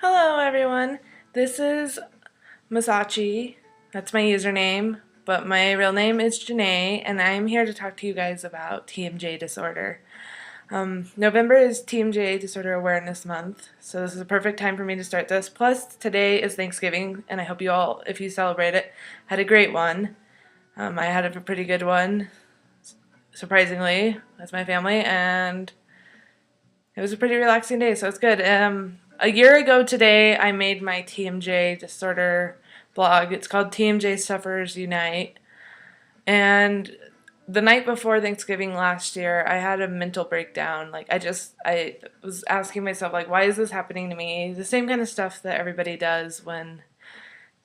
Hello everyone, this is Masachi, that's my username, but my real name is Janae, and I'm here to talk to you guys about TMJ disorder. November is TMJ Disorder Awareness Month, so this is a perfect time for me to start this. Plus, today is Thanksgiving, and I hope you all, if you celebrate it, had a great one. I had a pretty good one, surprisingly, with my family, and it was a pretty relaxing day, so it's good. A year ago today, I made my TMJ disorder blog. It's called TMJ Sufferers Unite. And the night before Thanksgiving last year, I had a mental breakdown. I was asking myself, why is this happening to me? The same kind of stuff that everybody does when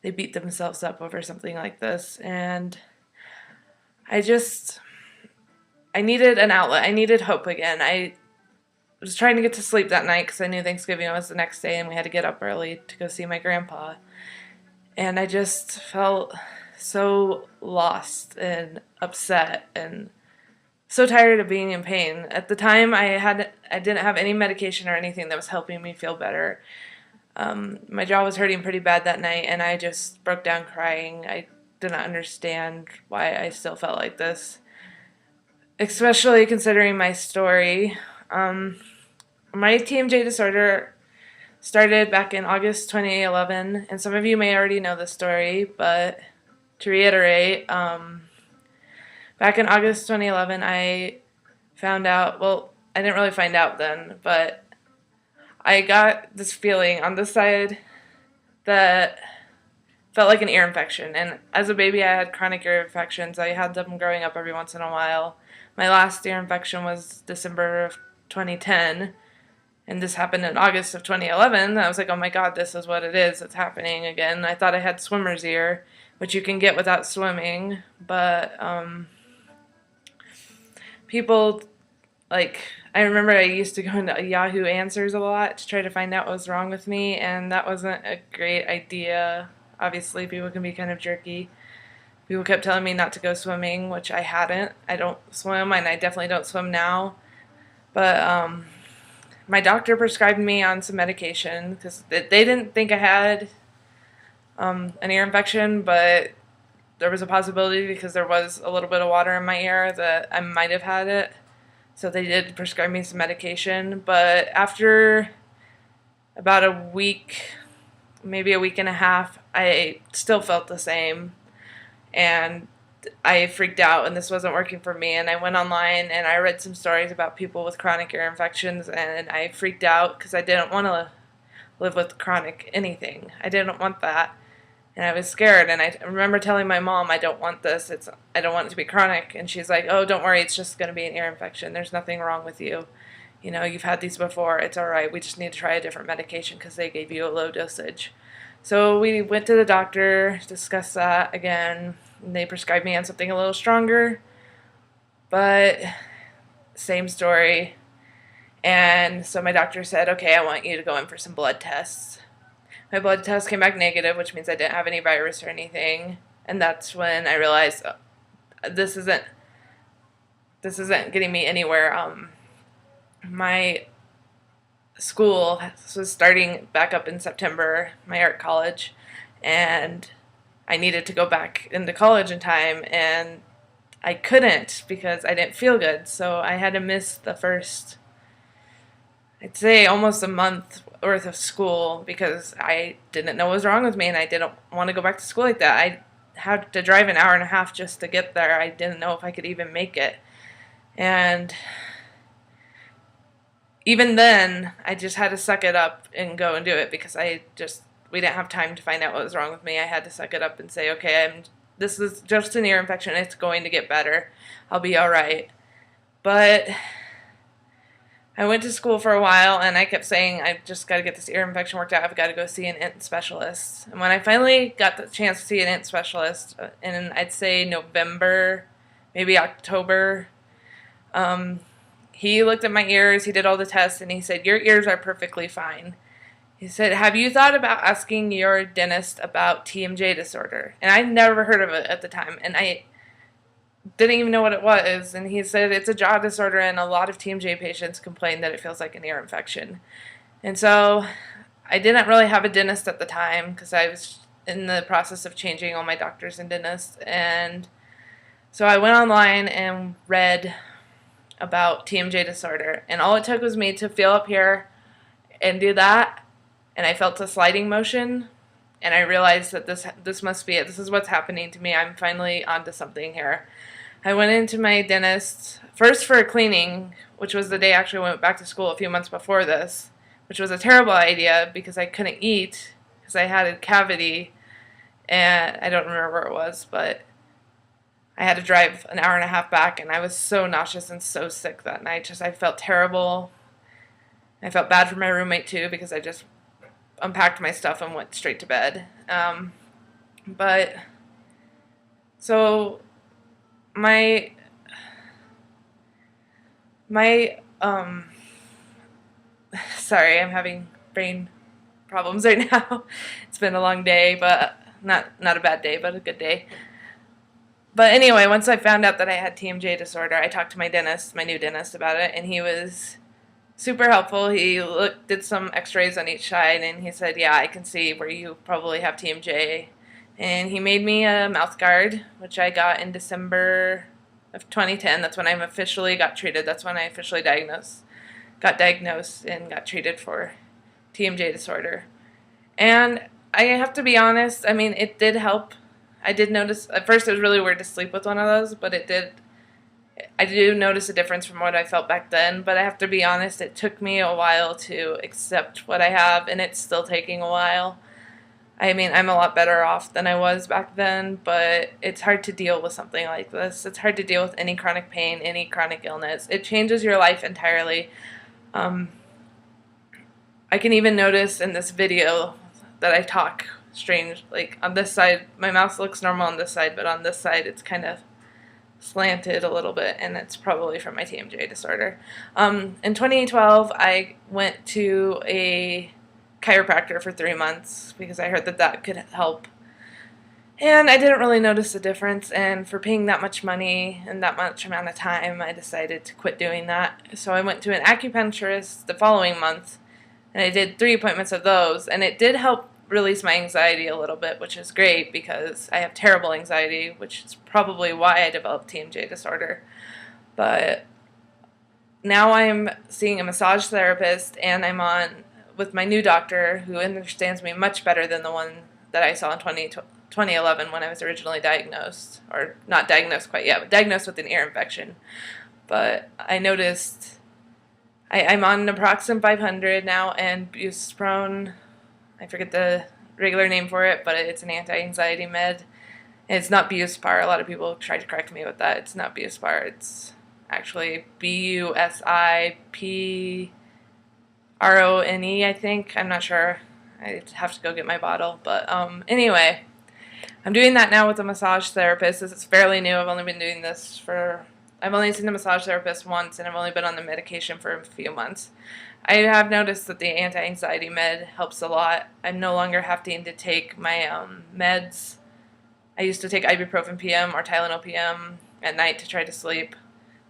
they beat themselves up over something like this. And I just, I needed an outlet. I needed hope again. I was trying to get to sleep that night because I knew Thanksgiving was the next day and we had to get up early to go see my grandpa. And I just felt so lost and upset and so tired of being in pain. At the time, I didn't have any medication or anything that was helping me feel better. My jaw was hurting pretty bad that night, and I just broke down crying. I did not understand why I still felt like this, especially considering my story. My TMJ disorder started back in August 2011, and some of you may already know the story, but to reiterate, back in August 2011, I found out, well, I didn't really find out then, but I got this feeling on this side that felt like an ear infection. And as a baby, I had chronic ear infections. I had them growing up every once in a while. My last ear infection was December of 2010. And this happened in August of 2011. I was like, oh my god, this is what it is. It's happening again. I thought I had swimmer's ear, which you can get without swimming. But people, I remember I used to go into Yahoo Answers a lot to try to find out what was wrong with me. And that wasn't a great idea. Obviously, people can be kind of jerky. People kept telling me not to go swimming, which I hadn't. I don't swim, and I definitely don't swim now. But my doctor prescribed me on some medication because they didn't think I had an ear infection, but there was a possibility because there was a little bit of water in my ear that I might have had it. So they did prescribe me some medication. But after about a week, maybe a week and a half, I still felt the same. And I freaked out and this wasn't working for me, and I went online and I read some stories about people with chronic ear infections, and I freaked out because I didn't want to live with chronic anything. I didn't want that, and I was scared, and I remember telling my mom, I don't want this, I don't want it to be chronic, and she's like, oh, don't worry, it's just going to be an ear infection, there's nothing wrong with you, you've had these before, it's alright, we just need to try a different medication because they gave you a low dosage. So we went to the doctor, discussed that again. They prescribed me on something a little stronger, but same story. And so my doctor said, okay, I want you to go in for some blood tests. My blood test came back negative, which means I didn't have any virus or anything. And that's when I realized, this isn't getting me anywhere. My school was starting back up in September, my art college, and I needed to go back into college in time, and I couldn't because I didn't feel good. So I had to miss the first, I'd say almost a month worth of school because I didn't know what was wrong with me and I didn't want to go back to school like that. I had to drive an hour and a half just to get there. I didn't know if I could even make it. And even then, I just had to suck it up and go and do it because we didn't have time to find out what was wrong with me. I had to suck it up and say, okay, this is just an ear infection. It's going to get better. I'll be all right. But I went to school for a while, and I kept saying, I've just got to get this ear infection worked out. I've got to go see an int specialist. And when I finally got the chance to see an int specialist, in I'd say November, maybe October, he looked at my ears, he did all the tests, and he said, your ears are perfectly fine. He said, have you thought about asking your dentist about TMJ disorder? And I'd never heard of it at the time, and I didn't even know what it was. And he said, it's a jaw disorder, and a lot of TMJ patients complain that it feels like an ear infection. And so I didn't really have a dentist at the time because I was in the process of changing all my doctors and dentists. And so I went online and read about TMJ disorder. And all it took was me to feel up here and do that. And I felt a sliding motion. And I realized that this must be it. This is what's happening to me. I'm finally onto something here. I went into my dentist first for a cleaning, which was the day I actually went back to school a few months before this, which was a terrible idea because I couldn't eat because I had a cavity, and I don't remember where it was, but I had to drive an hour and a half back, and I was so nauseous and so sick that night. I felt terrible. I felt bad for my roommate too because I just unpacked my stuff and went straight to bed. But so my sorry, I'm having brain problems right now. It's been a long day, but not a bad day, but a good day. But anyway, once I found out that I had TMJ disorder, I talked to my dentist, my new dentist, about it, and he was super helpful. He did some x-rays on each side, and he said, yeah, I can see where you probably have TMJ. And he made me a mouth guard, which I got in December of 2010. That's when I officially got treated. That's when I officially got diagnosed and got treated for TMJ disorder. And I have to be honest, I mean, it did help. I did notice, at first it was really weird to sleep with one of those, but I do notice a difference from what I felt back then, but I have to be honest, it took me a while to accept what I have, and it's still taking a while. I mean, I'm a lot better off than I was back then, but it's hard to deal with something like this. It's hard to deal with any chronic pain, any chronic illness. It changes your life entirely. I can even notice in this video that I talk strange. Like on this side, my mouth looks normal on this side, but on this side it's kind of slanted a little bit, and it's probably from my TMJ disorder. In 2012, I went to a chiropractor for 3 months because I heard that could help. And I didn't really notice a difference, and for paying that much money and that much amount of time, I decided to quit doing that. So I went to an acupuncturist the following month, and I did 3 appointments of those, and it did help release my anxiety a little bit, which is great because I have terrible anxiety, which is probably why I developed TMJ disorder. But now I'm seeing a massage therapist, and I'm on with my new doctor who understands me much better than the one that I saw in 2011 when I was originally diagnosed, or not diagnosed quite yet, but diagnosed with an ear infection. But I noticed I'm on naproxen 500 now, and buspirone, I forget the regular name for it, but it's an anti-anxiety med. And it's not Buspar. A lot of people try to correct me with that. It's not Buspar. It's actually BusipronE, I think. I'm not sure. I have to go get my bottle. But anyway, I'm doing that now with a massage therapist. This is fairly new. I've only seen the massage therapist once, and I've only been on the medication for a few months. I have noticed that the anti-anxiety med helps a lot. I'm no longer having to take my meds. I used to take ibuprofen PM or Tylenol PM at night to try to sleep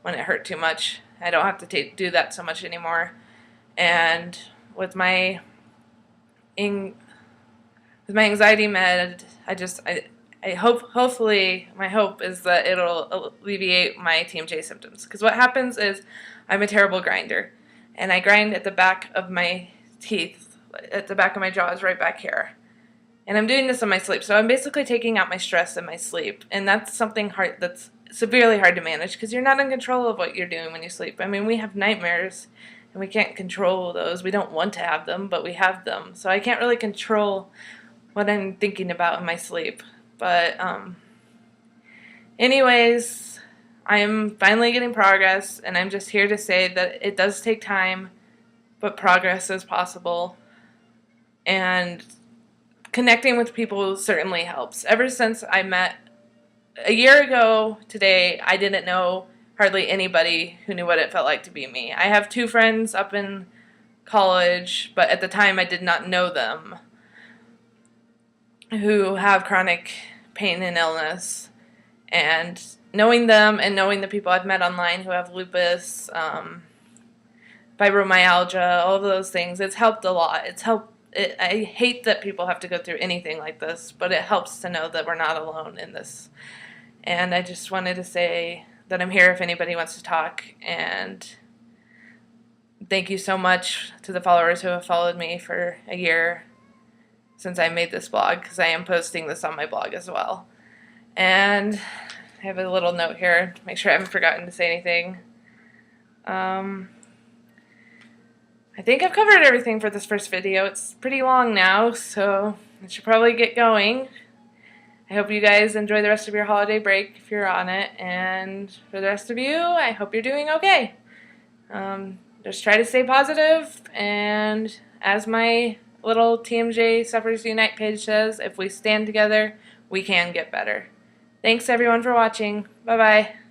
when it hurt too much. I don't have to do that so much anymore. And with my anxiety med, hopefully my hope is that it'll alleviate my TMJ symptoms. Because what happens is I'm a terrible grinder. And I grind at the back of my teeth, at the back of my jaws, right back here. And I'm doing this in my sleep. So I'm basically taking out my stress in my sleep. And that's something that's severely hard to manage because you're not in control of what you're doing when you sleep. I mean, we have nightmares, and we can't control those. We don't want to have them, but we have them. So I can't really control what I'm thinking about in my sleep. But anyways, I'm finally getting progress, and I'm just here to say that it does take time, but progress is possible. And connecting with people certainly helps. Ever since I met a year ago today, I didn't know hardly anybody who knew what it felt like to be me. I have 2 friends up in college, but at the time I did not know them, who have chronic pain and illness. And knowing them and knowing the people I've met online who have lupus, fibromyalgia, all of those things, it's helped a lot. I hate that people have to go through anything like this, but it helps to know that we're not alone in this. And I just wanted to say that I'm here if anybody wants to talk, and thank you so much to the followers who have followed me for a year since I made this blog, because I am posting this on my blog as well. And I have a little note here to make sure I haven't forgotten to say anything. I think I've covered everything for this first video. It's pretty long now, so I should probably get going. I hope you guys enjoy the rest of your holiday break if you're on it, and for the rest of you, I hope you're doing okay. Just try to stay positive, and as my little TMJ Sufferers Unite page says, if we stand together, we can get better. Thanks everyone for watching. Bye-bye.